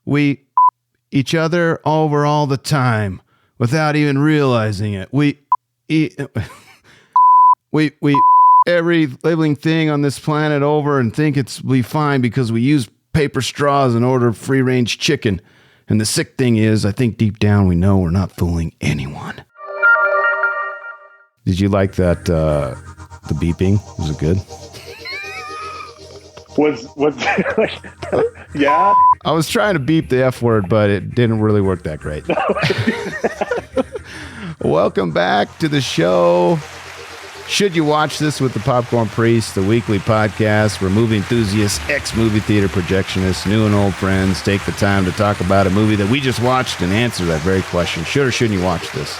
We each other over all the time without even realizing it. We every living thing on this planet over and think it's be fine because we use paper straws and order free-range chicken. And the sick thing is, I think deep down we know we're not fooling anyone. Did you like that, the beeping? Was it good? Was yeah? I was trying to beep the F word, but it didn't really work that great. Welcome back to the show. Should you watch this with the Popcorn Priest, the weekly podcast where movie enthusiasts, ex-movie theater projectionists, new and old friends take the time to talk about a movie that we just watched and answer that very question. Should or shouldn't you watch this?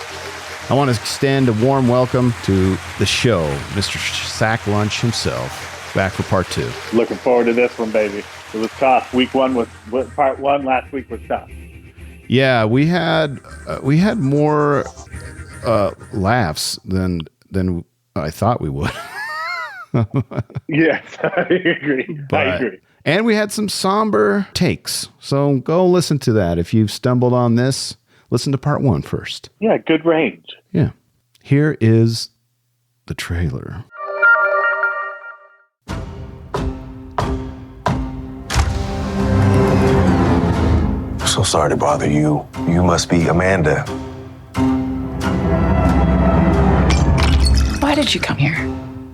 I want to extend a warm welcome to the show, Mr. Sacklunch himself, back for part 2. Looking forward to this one, baby. It was tough. Week 1 was part 1. Last week was tough. Yeah, we had more laughs than I thought we would. Yes, I agree. I agree. And we had some somber takes. So go listen to that. If you've stumbled on this, listen to part 1 first. Yeah, good range. Yeah. Here is the trailer. So sorry to bother you. You must be Amanda. Why did you come here?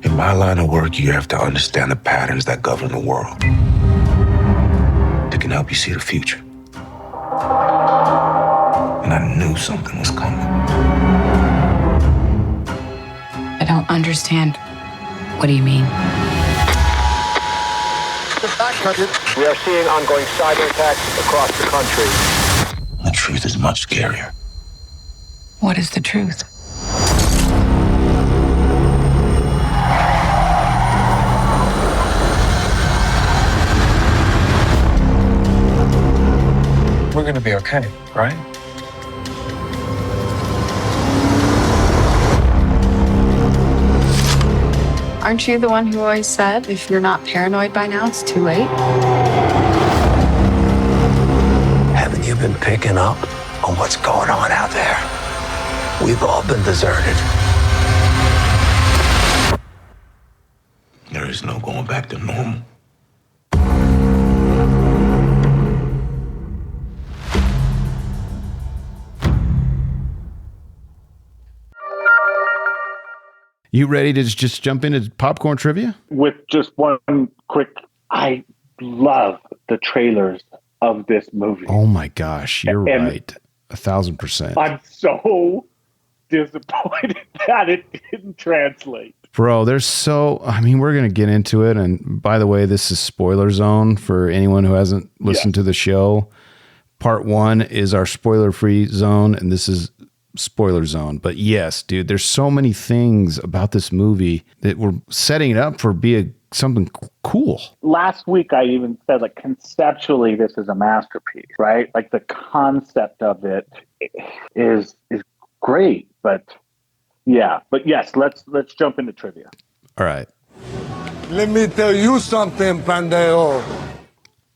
In my line of work, you have to understand the patterns that govern the world. They can help you see the future. And I knew something was coming. I don't understand. What do you mean? We are seeing ongoing cyber attacks across the country. The truth is much scarier. What is the truth? We're gonna be okay, right? Aren't you the one who always said, if you're not paranoid by now, it's too late? Haven't you been picking up on what's going on out there? We've all been deserted. There is no going back to normal. You ready to just jump into popcorn trivia? With just one quick, I love the trailers of this movie. Oh my gosh, you're right. 1,000%. I'm so disappointed that it didn't translate. Bro, we're going to get into it. And by the way, this is spoiler zone for anyone who hasn't listened to the show. Part 1 is our spoiler-free zone, and this is spoiler zone. But yes, dude, there's so many things about this movie that we're setting it up for something cool. Last week, I even said, like, conceptually, this is a masterpiece, right? Like, the concept of it is great, but yeah. But yes, let's jump into trivia. All right. Let me tell you something, Pandeo.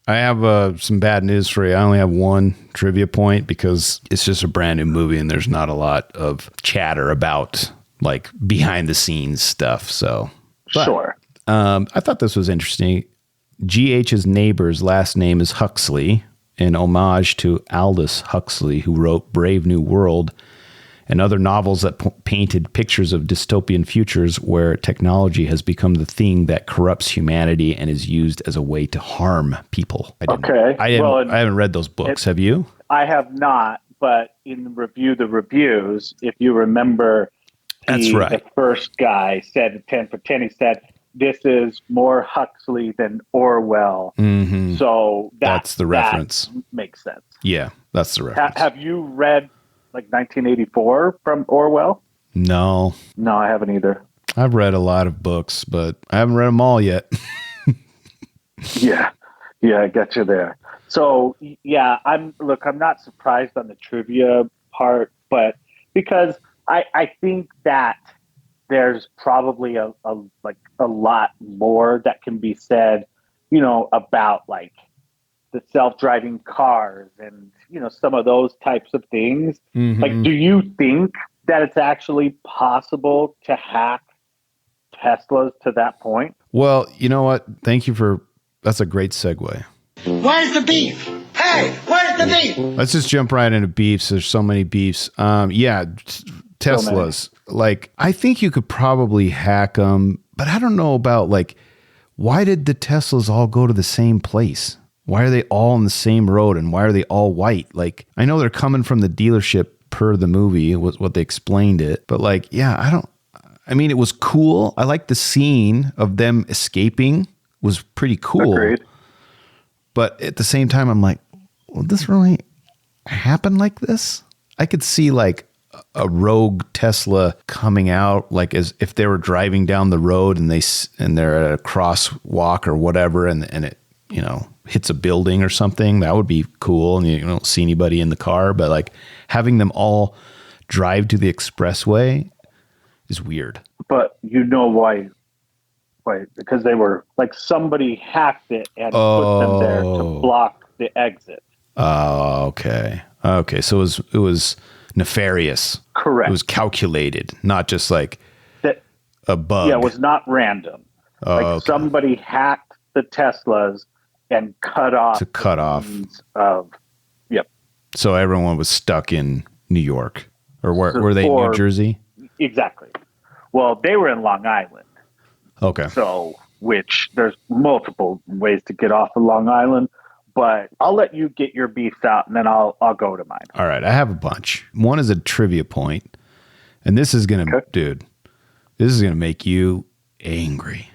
I have some bad news for you. I only have one trivia point because it's just a brand new movie and there's not a lot of chatter about like behind the scenes stuff. Sure. I thought this was interesting. GH's neighbor's last name is Huxley, in homage to Aldous Huxley, who wrote Brave New World and other novels that painted pictures of dystopian futures where technology has become the thing that corrupts humanity and is used as a way to harm people. I haven't read those books. Have you? I have not, but in the reviews, if you remember, that's right. The first guy said 10 for 10. He said, this is more Huxley than Orwell. Mm-hmm. So that's the reference. That makes sense. Yeah, that's the reference. Have you read like 1984 from Orwell? No, I haven't either. I've read a lot of books, but I haven't read them all yet. Yeah, I got you there. So yeah, I'm not surprised on the trivia part, but because I think that there's probably a lot more that can be said about like the self-driving cars and, some of those types of things. Mm-hmm. Like, do you think that it's actually possible to hack Teslas to that point? Well, you know what? That's a great segue. Where's the beef? Hey, where's the beef? Let's just jump right into beefs. There's so many beefs. Teslas. Like, I think you could probably hack them, but I don't know about like, why did the Teslas all go to the same place? Why are they all on the same road and why are they all white? Like, I know they're coming from the dealership per the movie, was what they explained it, but like, yeah, it was cool. I like the scene of them escaping was pretty cool. Agreed. But at the same time, I'm like, will this really happen like this? I could see like a rogue Tesla coming out, like as if they were driving down the road and they're at a crosswalk or whatever, and it hits a building or something. That would be cool, and you don't see anybody in the car. But like having them all drive to the expressway is weird. But you know why? Because they were like somebody hacked it and put them there to block the exit. Oh, okay. Okay, so it was nefarious. Correct. It was calculated, not just like a bug. Yeah, it was not random. Okay. Somebody hacked the Teslas and cut off means of. Yep. So everyone was stuck in New York, or were they New Jersey? Exactly. Well, they were in Long Island. Okay. So, which there's multiple ways to get off of Long Island, but I'll let you get your beefs out and then I'll go to mine. All right. I have a bunch. One is a trivia point, and this is going to, dude, this is going to make you angry.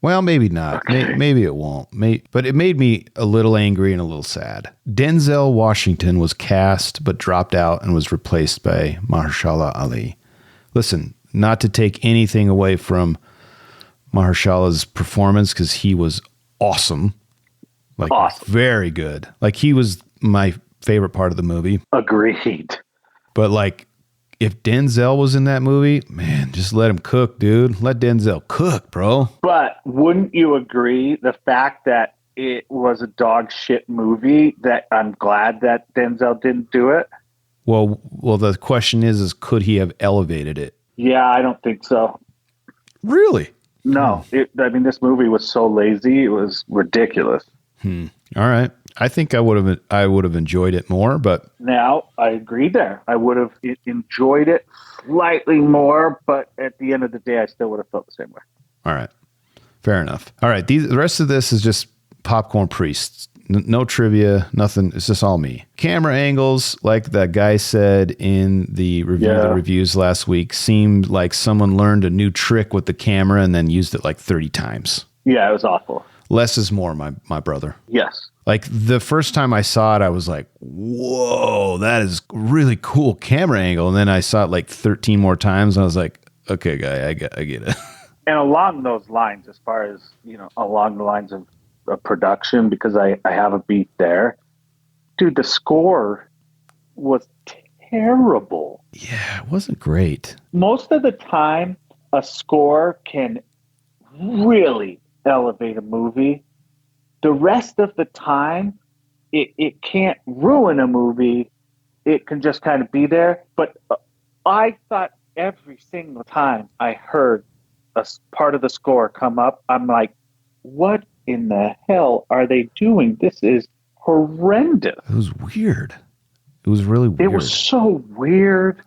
Well, maybe not. Okay. Maybe it won't. But it made me a little angry and a little sad. Denzel Washington was cast, but dropped out and was replaced by Mahershala Ali. Listen, not to take anything away from Mahershala's performance, because he was awesome. Like, awesome. Very good. Like, he was my favorite part of the movie. Agreed. But like, if Denzel was in that movie, man, just let him cook, dude. Let Denzel cook, bro. But wouldn't you agree the fact that it was a dog shit movie, that I'm glad that Denzel didn't do it? Well, the question is could he have elevated it? Yeah, I don't think so. Really? No. This movie was so lazy. It was ridiculous. All right. I think I would have enjoyed it more, but now I agree there. I would have enjoyed it slightly more, but at the end of the day, I still would have felt the same way. All right. Fair enough. All right. The rest of this is just popcorn priests. No trivia, nothing. It's just all me. Camera angles, like that guy said in the reviews last week, seemed like someone learned a new trick with the camera and then used it like 30 times. Yeah, it was awful. Less is more, my brother. Yes. Like the first time I saw it, I was like, whoa, that is really cool camera angle. And then I saw it like 13 more times. And I was like, okay, guy, I get it. And along those lines, as far as, along the lines of production, because I have a beat there, dude, the score was terrible. Yeah, it wasn't great. Most of the time, a score can really elevate a movie. The rest of the time, it can't ruin a movie. It can just kind of be there. But I thought every single time I heard a part of the score come up, I'm like, what in the hell are they doing? This is horrendous. It was weird. It was really weird. It was so weird.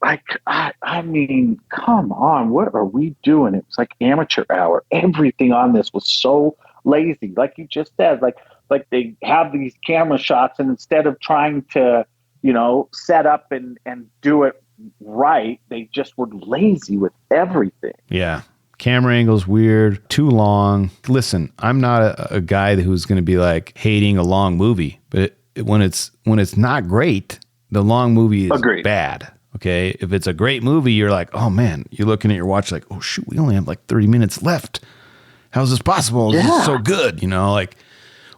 I mean, come on, what are we doing? It was like amateur hour. Everything on this was so lazy. Like you just said, like they have these camera shots, and instead of trying to, set up and do it right, they just were lazy with everything. Yeah. Camera angles weird, too long. Listen, I'm not a guy who's going to be like hating a long movie, but when it's not great, the long movie is bad. Okay, if it's a great movie, you're like, oh man, you're looking at your watch like, oh shoot, we only have like 30 minutes left. How is this possible? This is so good,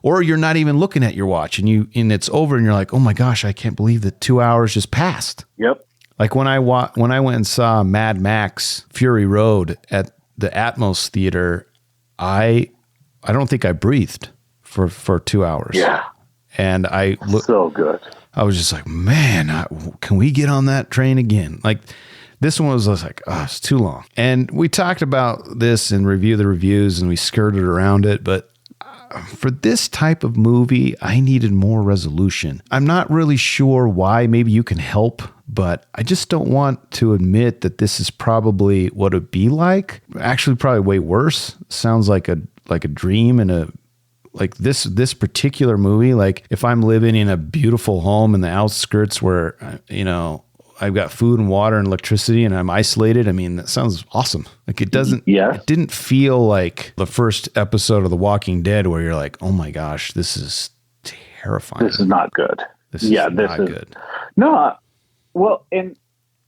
or you're not even looking at your watch and it's over and you're like, oh my gosh, I can't believe that 2 hours just passed. Yep. Like when I went and saw Mad Max Fury Road at the Atmos Theater, I I don't think I breathed for 2 hours. Yeah. And I looked so good. I was just like, man, can we get on that train again? Like this one was like, oh, it's too long. And we talked about this and review the reviews and we skirted around it. But for this type of movie, I needed more resolution. I'm not really sure why. Maybe you can help, but I just don't want to admit that this is probably what it'd be like. Actually, probably way worse. Sounds like a dream and like this particular movie. Like if I'm living in a beautiful home in the outskirts where, I've got food and water and electricity and I'm isolated. I mean, that sounds awesome. Like it didn't feel like the first episode of The Walking Dead where you're like, oh my gosh, this is terrifying. This is not good. This is not good. No, well, and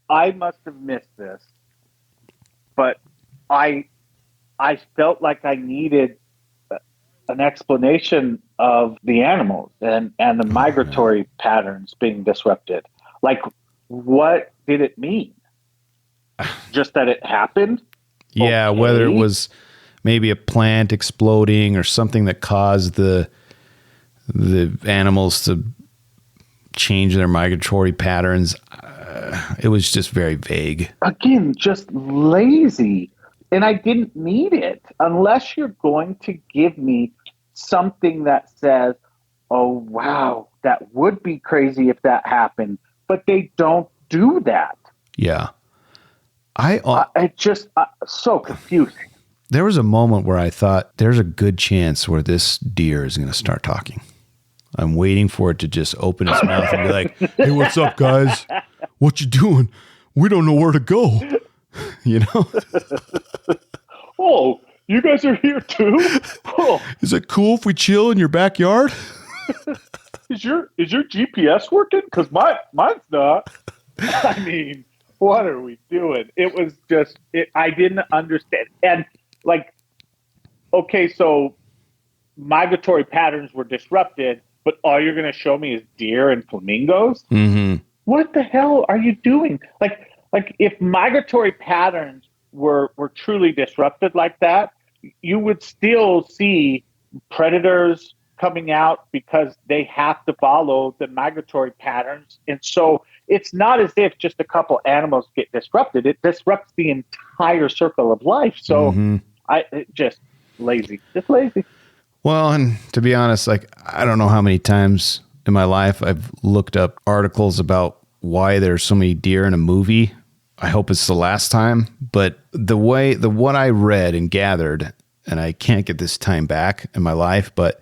I must have missed this, but I felt like I needed an explanation of the animals and the migratory patterns being disrupted. Like, what did it mean? Just that it happened? Yeah, okay. Whether it was maybe a plant exploding or something that caused the animals to change their migratory patterns. It was just very vague. Again, just lazy. And I didn't need it unless you're going to give me something that says, oh, wow, that would be crazy if that happened. But they don't do that. Yeah. It just so confusing. There was a moment where I thought there's a good chance where this deer is going to start talking. I'm waiting for it to just open its mouth and be like, hey, what's up, guys? What you doing? We don't know where to go. You know? Oh, you guys are here too? Oh. Is it cool if we chill in your backyard? Is your GPS working? Because mine's not. I mean, what are we doing? It was just, I didn't understand. And like, okay, so migratory patterns were disrupted, but all you're going to show me is deer and flamingos? Mm-hmm. What the hell are you doing? Like if migratory patterns were truly disrupted like that, you would still see predators coming out because they have to follow the migratory patterns. And so it's not as if just a couple animals get disrupted. It disrupts the entire circle of life. So just lazy. Well, and to be honest, like, I don't know how many times in my life I've looked up articles about why there's so many deer in a movie. I hope it's the last time, but what I read and gathered, and I can't get this time back in my life, but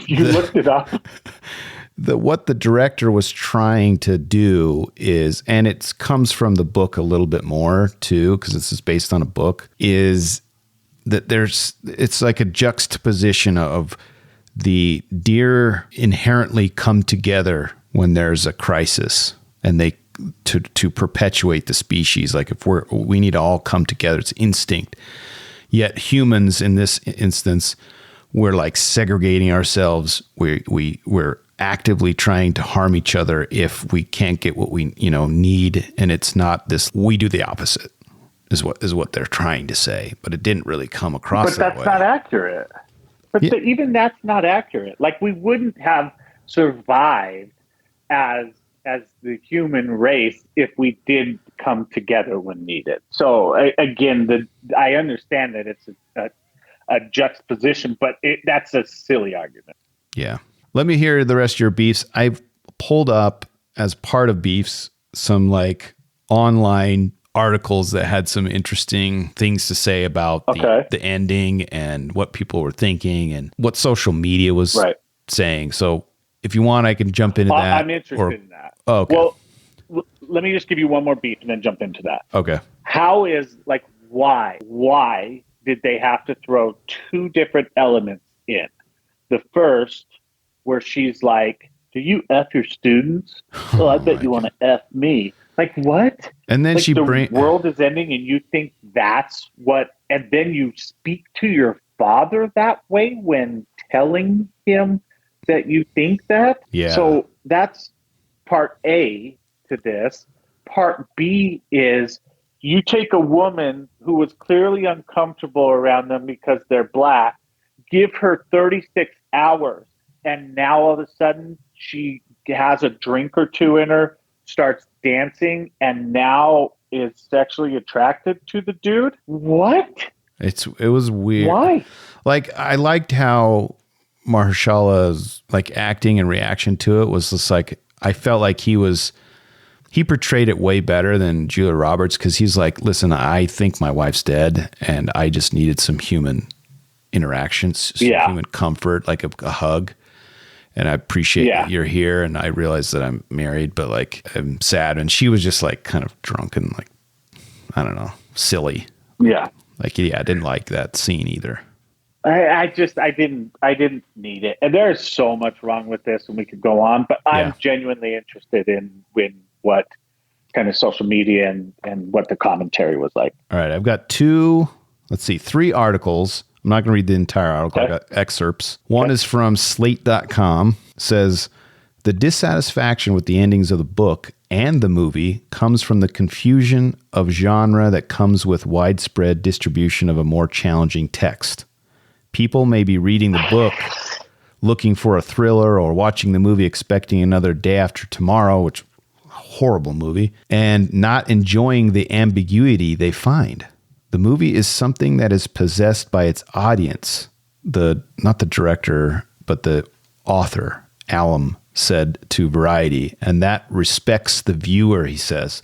you looked it up. What the director was trying to do is, and it comes from the book a little bit more too, because this is based on a book, is that it's like a juxtaposition of the deer inherently come together when there's a crisis, and they to perpetuate the species. Like if we need to all come together, it's instinct. Yet humans in this instance, we're like segregating ourselves. We're actively trying to harm each other if we can't get what we need, and it's not this. We do the opposite. Is what they're trying to say, but it didn't really come across that way. But that's not accurate. But even that's not accurate. Like, we wouldn't have survived as the human race if we did come together when needed. So again, I understand that it's a juxtaposition, but that's a silly argument. Yeah. Let me hear the rest of your beefs. I've pulled up, as part of beefs, some like online articles that had some interesting things to say about the ending and what people were thinking and what social media was saying. So if you want, I can jump into that. I'm interested in that. Oh, okay. Well, let me just give you one more beef and then jump into that. Okay. Why did they have to throw two different elements in? The first, where she's like, do you F your students? Well, I bet you want to F me. Like, what? And then the world is ending and you think that's what, and then you speak to your father that way when telling him that you think that? Yeah. So that's part A to this. Part B is you take a woman who was clearly uncomfortable around them because they're black, give her 36 hours, and now all of a sudden she has a drink or two in her, starts dancing, and now is sexually attracted to the dude? What? It was weird. Why? Like, I liked how Mahershala's like acting and reaction to it was just like, I felt like he portrayed it way better than Julia Roberts, because he's like, listen, I think my wife's dead and I just needed some human interactions, some human comfort, like a hug. And I appreciate that you're here, and I realize that I'm married, but like I'm sad. And she was just like kind of drunk and like, I don't know, silly. Yeah. Like, I didn't like that scene either. I didn't need it. And there's so much wrong with this, and we could go on, but I'm genuinely interested in what kind of social media and what the commentary was like. All right. I've got 3 articles. I'm not going to read the entire article. I got excerpts. One is from slate.com. Says, the dissatisfaction with the endings of the book and the movie comes from the confusion of genre that comes with widespread distribution of a more challenging text. People may be reading the book looking for a thriller, or watching the movie expecting another Day After Tomorrow, which horrible movie, and not enjoying the ambiguity they find. The movie is something that is possessed by its audience. Not the director, but the author, Alum, said to Variety, and that respects the viewer, he says,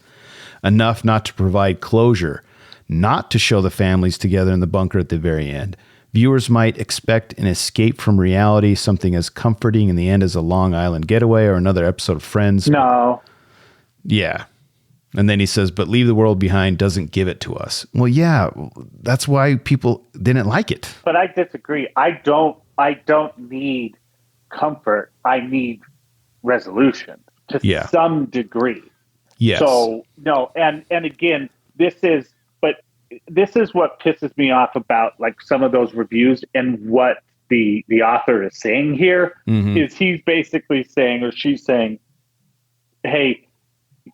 enough not to provide closure, not to show the families together in the bunker at the very end. Viewers might expect an escape from reality, something as comforting in the end as a Long Island Getaway or another episode of Friends. No. Yeah. And then he says, but Leave the World Behind doesn't give it to us. Well, yeah, that's why people didn't like it. But I disagree. I don't need comfort. I need resolution to some degree. Yes. So no, and again, this is what pisses me off about like some of those reviews, and what the author is saying here is he's basically saying, or she's saying, hey,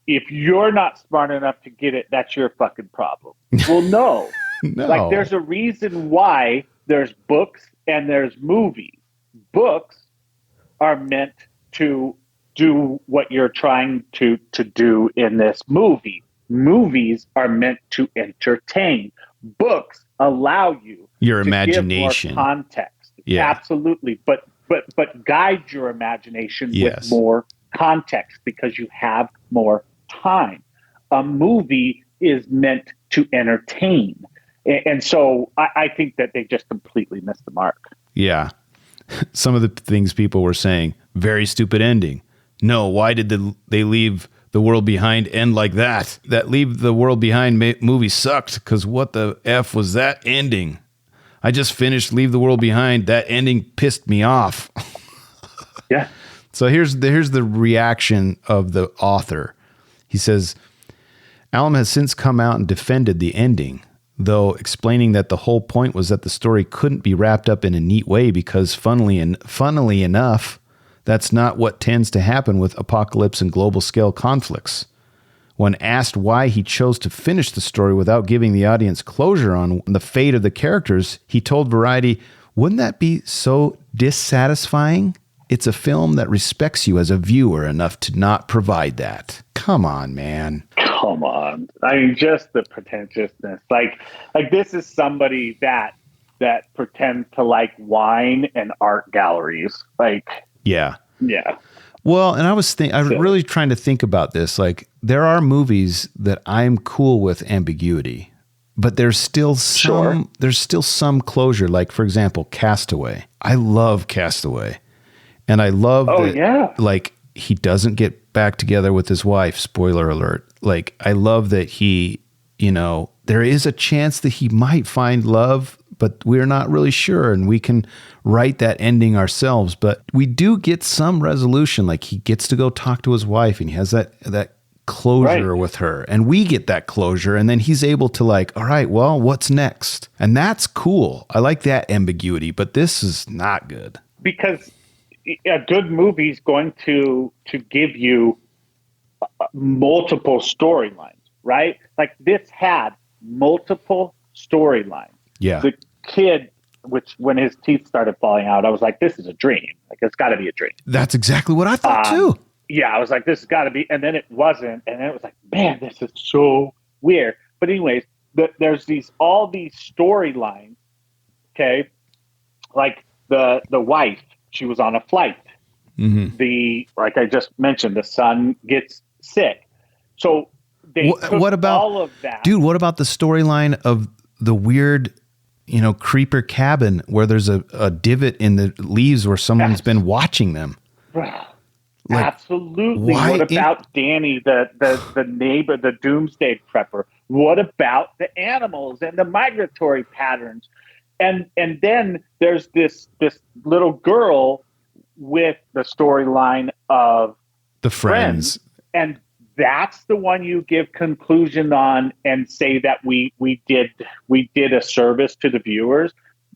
if you're not smart enough to get it, that's your fucking problem. Well, no. No. Like, there's a reason why there's books and there's movies. Books are meant to do what you're trying to do in this movie. Movies are meant to entertain. Books allow you your to imagination, give more context. Yeah. Absolutely. But guide your imagination with more context, because you have more time. A movie is meant to entertain. And so I think that they just completely missed the mark. Yeah. Some of the things people were saying, very stupid ending. No, why did they Leave the World Behind end like that? That Leave the World Behind movie sucked, because what the F was that ending? I just finished Leave the World Behind. That ending pissed me off. Yeah. So here's the reaction of the author. He says, Alum has since come out and defended the ending, though explaining that the whole point was that the story couldn't be wrapped up in a neat way, because funnily enough, that's not what tends to happen with apocalypse and global scale conflicts. When asked why he chose to finish the story without giving the audience closure on the fate of the characters, he told Variety, wouldn't that be so dissatisfying? It's a film that respects you as a viewer enough to not provide that. Come on, man. Come on. I mean, just the pretentiousness. Like this is somebody that pretends to like wine and art galleries. Like, yeah. Yeah. Well, and I was really trying to think about this. Like, there are movies that I'm cool with ambiguity, but there's still some closure. Like, for example, Castaway. I love Castaway. And I love that, like, he doesn't get back together with his wife. Spoiler alert. Like, I love that he, there is a chance that he might find love, but we're not really sure. And we can write that ending ourselves. But we do get some resolution. Like, he gets to go talk to his wife, and he has that closure with her. And we get that closure. And then he's able to, like, all right, well, what's next? And that's cool. I like that ambiguity. But this is not good. Because a good movie is going to give you multiple storylines, right? Like, this had multiple storylines. Yeah. The kid which when his teeth started falling out, I was like, this is a dream. Like, it's got to be a dream. That's exactly what I thought too. Yeah, I was like, this has got to be. And then it wasn't. And then it was like, man, this is so weird. But anyways, there's all these storylines. Okay, like the wife, she was on a flight. Mm-hmm. Like I just mentioned, the son gets sick. So they what about all of that, dude? What about the storyline of the weird, creeper cabin where there's a divot in the leaves where someone's been watching them? Like, absolutely. What about Danny, the neighbor, the doomsday prepper? What about the animals and the migratory patterns? And then there's this little girl with the storyline of the friends. And that's the one you give conclusion on and say that we did a service to the viewers.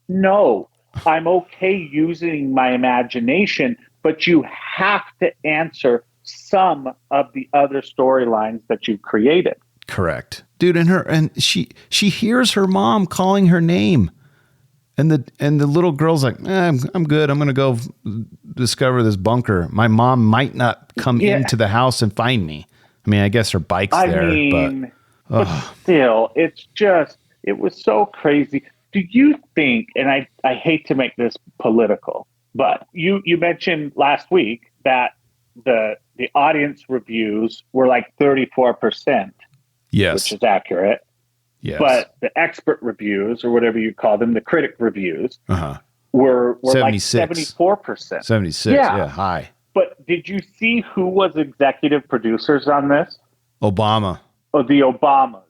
No, I'm okay using my imagination, but you have to answer some of the other storylines that you created. Correct. Dude, and she hears her mom calling her name. And the little girl's like, I'm good. I'm going to go discover this bunker. My mom might not come into the house and find me. I mean, I guess her bike's there. But still, it was so crazy. Do you think, and I hate to make this political, but you mentioned last week that the audience reviews were like 34%. Yes. Which is accurate. Yes. But the expert reviews, or whatever you call them, the critic reviews, were like 74%. 76, yeah, high. But did you see who was executive producers on this? Obama. Oh, the Obamas.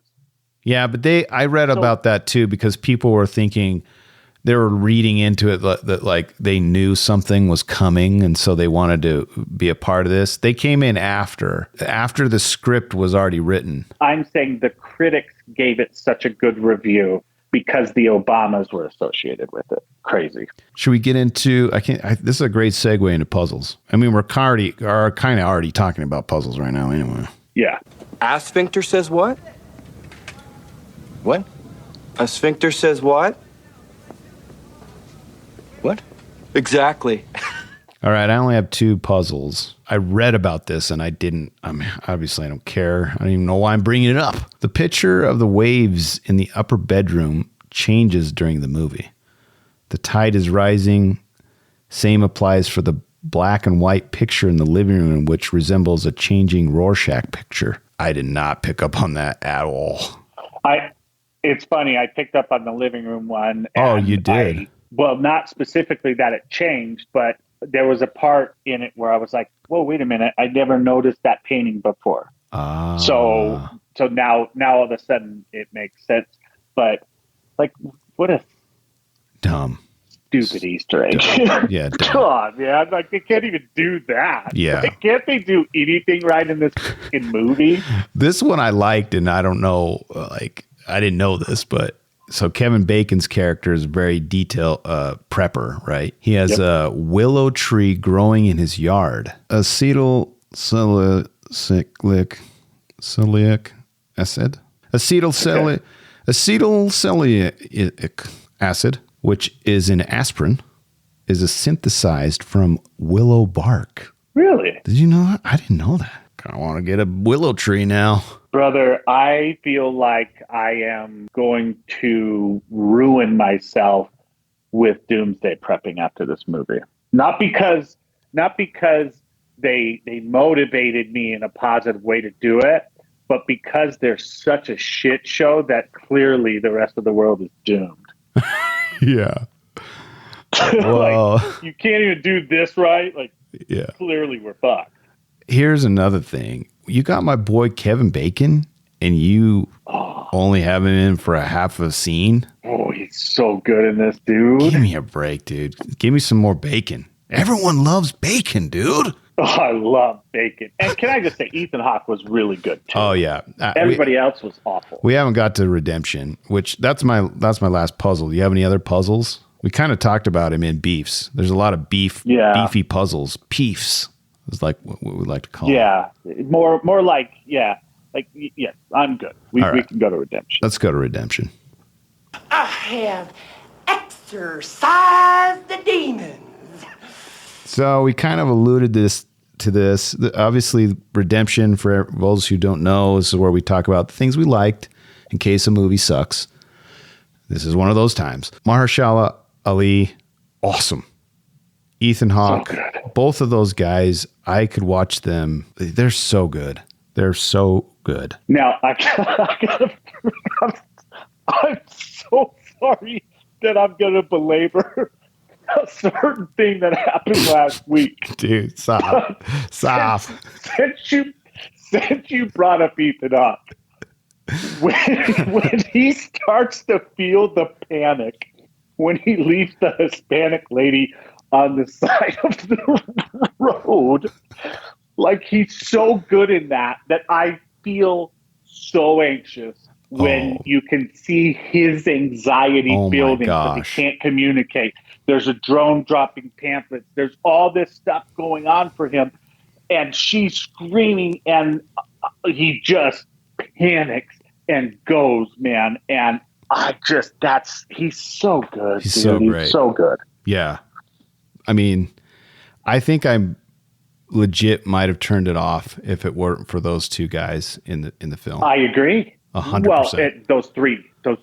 Yeah, but I read about that too, because people were thinking, they were reading into it that like they knew something was coming, and so they wanted to be a part of this. They came in after the script was already written. I'm saying the critics gave it such a good review because the Obamas were associated with it. Crazy. Should we get into? This is a great segue into puzzles. I mean, we're kind of already talking about puzzles right now, anyway. Yeah. A sphincter says what? What? A sphincter says what? What? Exactly. All right, I only have 2 puzzles. I read about this and I obviously I don't care. I don't even know why I'm bringing it up. The picture of the waves in the upper bedroom changes during the movie. The tide is rising. Same applies for the black and white picture in the living room, which resembles a changing Rorschach picture. I did not pick up on that at all. It's funny. I picked up on the living room one. Oh, you did? Well, not specifically that it changed, but there was a part in it where I was like, whoa, wait a minute. I never noticed that painting before. So now all of a sudden it makes sense. But like, what a dumb, stupid Easter egg. Yeah. Come on, man. Like, they can't even do that. Yeah. Like, can't they do anything right in this fucking movie? This one I liked, and I don't know, I didn't know this, but so Kevin Bacon's character is very detailed prepper, right? He has a willow tree growing in his yard. Acetyl salicylic acid. Acetylsalicylic acid, which is in aspirin, is synthesized from willow bark. Really? Did you know that? I didn't know that. I want to get a willow tree now. Brother, I feel like I am going to ruin myself with doomsday prepping after this movie. Not because they motivated me in a positive way to do it, but because they're such a shit show that clearly the rest of the world is doomed. Yeah. Well, like, you can't even do this right. Like, yeah. Clearly we're fucked. Here's another thing. You got my boy Kevin Bacon, and you only have him in for a half a scene. Oh, he's so good in this, dude. Give me a break, dude. Give me some more bacon. Everyone loves bacon, dude. Oh, I love bacon. And can I just say, Ethan Hawke was really good too. Oh yeah. Everybody else was awful. We haven't got to Redemption, which that's my last puzzle. Do you have any other puzzles? We kind of talked about him in beefs. There's a lot of beefy puzzles. Peefs is like what we like to call them. Yeah. More like, I'm good. We can go to Redemption. Let's go to Redemption. I have Exercise the demons. So we kind of alluded to this. Obviously, redemption, for those who don't know, is where we talk about the things we liked in case a movie sucks. This is one of those times. Mahershala Ali, awesome. Ethan Hawke, So both of those guys, I could watch them. They're so good. They're so good. Now, I'm so sorry that I'm going to belabor a certain thing that happened last week. Dude, stop. Stop. Since you brought up Ethan Hawke, when he starts to feel the panic, when he leaves the Hispanic lady on the side of the road, like he's so good in that I feel so anxious when you can see his anxiety building because he can't communicate. There's a drone dropping pamphlets. There's all this stuff going on for him. And she's screaming and he just panics and goes, man. And he's so good. He's dude. so great. He's so good. Yeah. I mean, I think I'm legit might have turned it off if it weren't for those two guys in the film. I agree. 100%. Well, those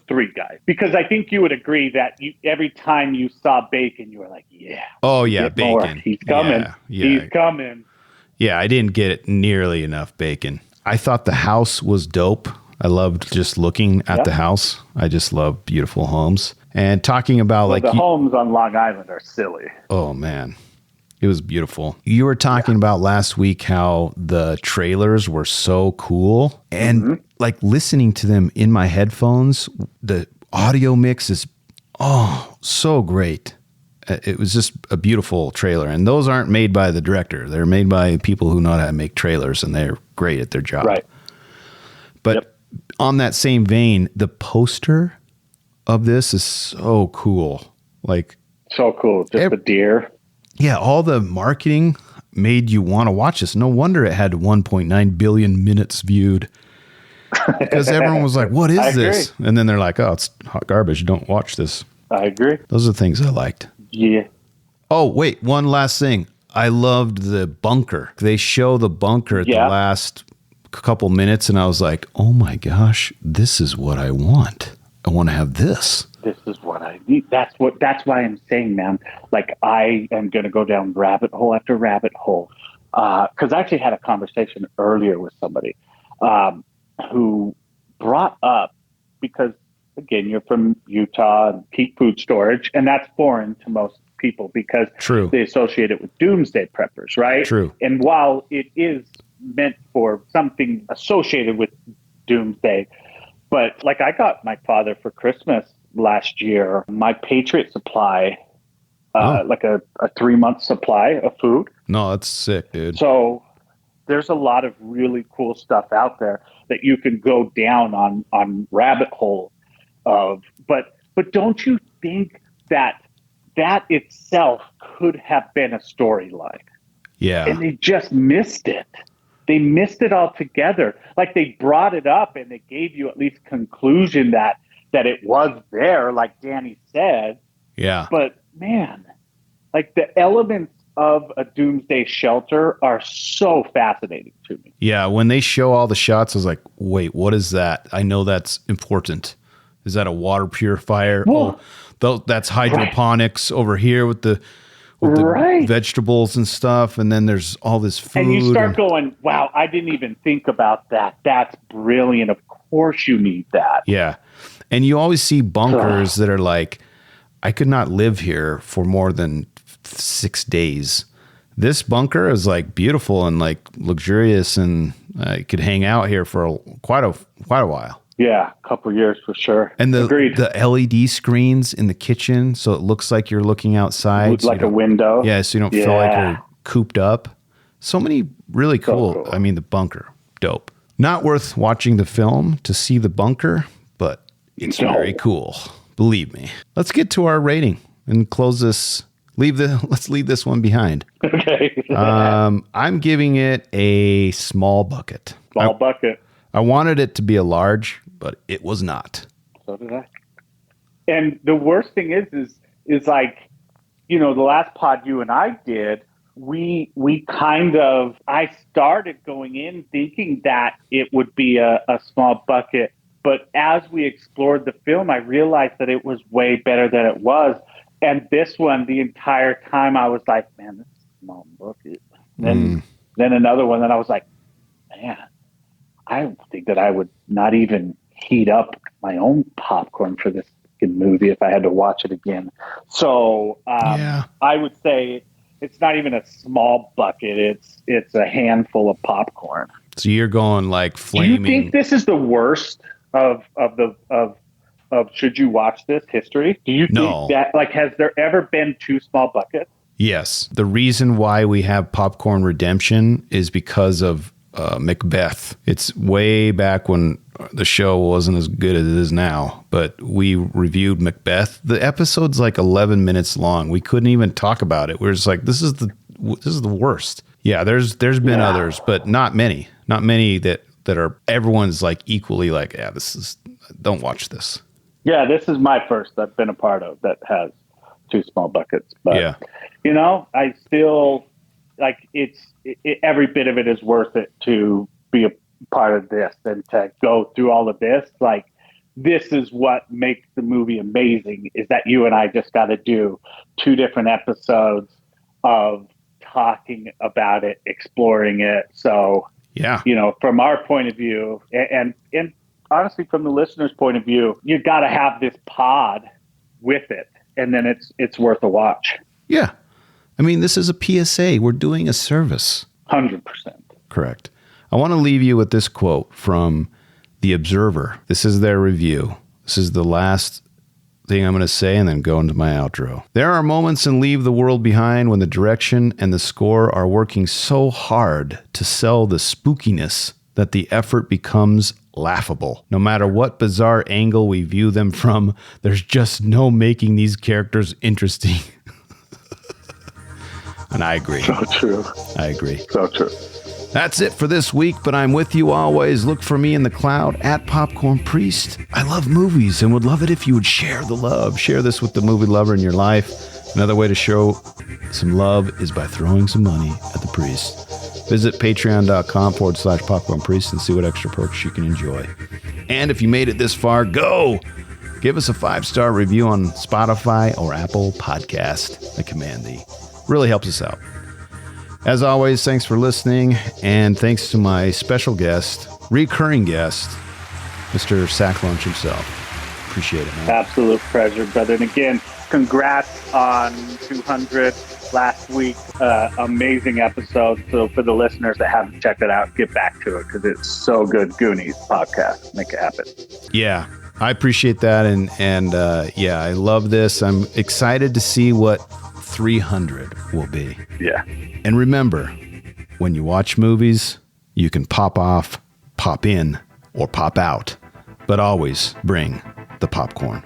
three guys, because I think you would agree that every time you saw Bacon, you were like, "Yeah, oh yeah, Bacon, more. He's coming, yeah. He's coming." Yeah, I didn't get it nearly enough Bacon. I thought the house was dope. I loved just looking at the house. I just love beautiful homes and talking about the homes on Long Island are silly. Oh man. It was beautiful. You were talking about last week how the trailers were so cool, and like listening to them in my headphones, the audio mix is so great. It was just a beautiful trailer, and those aren't made by the director. They're made by people who know how to make trailers, and they're great at their job. Right. But on that same vein, the poster of this is so cool. Like so cool. Just the deer. Yeah, all the marketing made you want to watch this. No wonder it had 1.9 billion minutes viewed. Because everyone was like, what is this? And then they're like, oh, it's hot garbage. Don't watch this. I agree. Those are the things I liked. Yeah. Oh, wait, one last thing. I loved the bunker. They show the bunker at the last couple minutes, and I was like, oh my gosh, this is what I want. I want to have this. This is what I need. That's why I'm saying, man, like I am going to go down rabbit hole after rabbit hole. Cause I actually had a conversation earlier with somebody, who brought up, because again, you're from Utah and peak food storage, and that's foreign to most people because they associate it with doomsday preppers, right? True. And while it is meant for something associated with doomsday, but like I got my father for Christmas last year, my Patriot supply, like a 3-month supply of food. No, that's sick, dude. So there's a lot of really cool stuff out there that you can go down on rabbit hole of. But don't you think that itself could have been a storyline? Yeah. And they just missed it. They missed it altogether. Like they brought it up and they gave you at least conclusion that it was there, like Danny said. Yeah. But man, like the elements of a doomsday shelter are so fascinating to me. Yeah. When they show all the shots, I was like, wait, what is that? I know that's important. Is that a water purifier? Well, that's hydroponics over here with the vegetables and stuff. And then there's all this food. And you start going, wow, I didn't even think about that. That's brilliant. Of course you need that. Yeah. And you always see bunkers that are like, I could not live here for more than 6 days. This bunker is like beautiful and like luxurious, and I could hang out here for quite a while. Yeah, a couple of years for sure. And the Agreed. LED screens in the kitchen, so it looks like you're looking outside. Like a window. Yeah, so you don't feel like you're cooped up. So many really cool. I mean, the bunker, dope. Not worth watching the film to see the bunker, but it's very cool. Believe me. Let's get to our rating and close this. Let's leave this one behind. Okay. I'm giving it a small bucket. Small bucket. I wanted it to be a large, but it was not. So did I. And the worst thing is is like, the last pod you and I did, we kind of, I started going in thinking that it would be a small bucket. But as we explored the film, I realized that it was way better than it was. And this one, the entire time, I was like, man, this is a small bucket. Then another one, and I was like, man, I don't think that I would not even heat up my own popcorn for this movie if I had to watch it again. So I would say it's not even a small bucket. It's a handful of popcorn. So you're going like flaming. Do you think this is the worst of should you watch this history? Do you think that, like, has there ever been two small buckets? Yes. The reason why we have Popcorn Redemption is because of Macbeth. It's way back when the show wasn't as good as it is now, but we reviewed Macbeth. The episode's like 11 minutes long. We couldn't even talk about it. We're just like, this is the worst. Yeah, there's been others, but not many that are, everyone's like equally like, yeah, don't watch this. Yeah, this is my first I've been a part of that has two small buckets. But, I still, like, every bit of it is worth it to be a part of this and to go through all of this. Like, this is what makes the movie amazing, is that you and I just got to do 2 different episodes of talking about it, exploring it. So, from our point of view, and honestly, from the listener's point of view, you got to have this pod with it, and then it's worth a watch. Yeah. I mean, this is a PSA. We're doing a service. 100%. Correct. I want to leave you with this quote from The Observer. This is their review. This is the last thing I'm going to say and then go into my outro. There are moments in Leave the World Behind when the direction and the score are working so hard to sell the spookiness that the effort becomes laughable. No matter what bizarre angle we view them from, there's just no making these characters interesting. And I agree. So true. I agree. So true. That's it for this week, but I'm with you always. Look for me in the cloud at Popcorn Priest. I love movies and would love it if you would share the love. Share this with the movie lover in your life. Another way to show some love is by throwing some money at the priest. Visit patreon.com/Popcorn Priest and see what extra perks you can enjoy. And if you made it this far, go! Give us a 5-star review on Spotify or Apple Podcast. I command thee. Really helps us out. As always, thanks for listening, and thanks to my special guest, recurring guest, Mr. Sacklunch himself. Appreciate it, man. Absolute pleasure, brother. And again, congrats on 200 last week. Amazing episode. So for the listeners that haven't checked it out, get back to it because it's so good. Goonies podcast. Make it happen. Yeah, I appreciate that. And I love this. I'm excited to see what 300 will be. Yeah. And remember, when you watch movies, you can pop off, pop in, or pop out, but always bring the popcorn.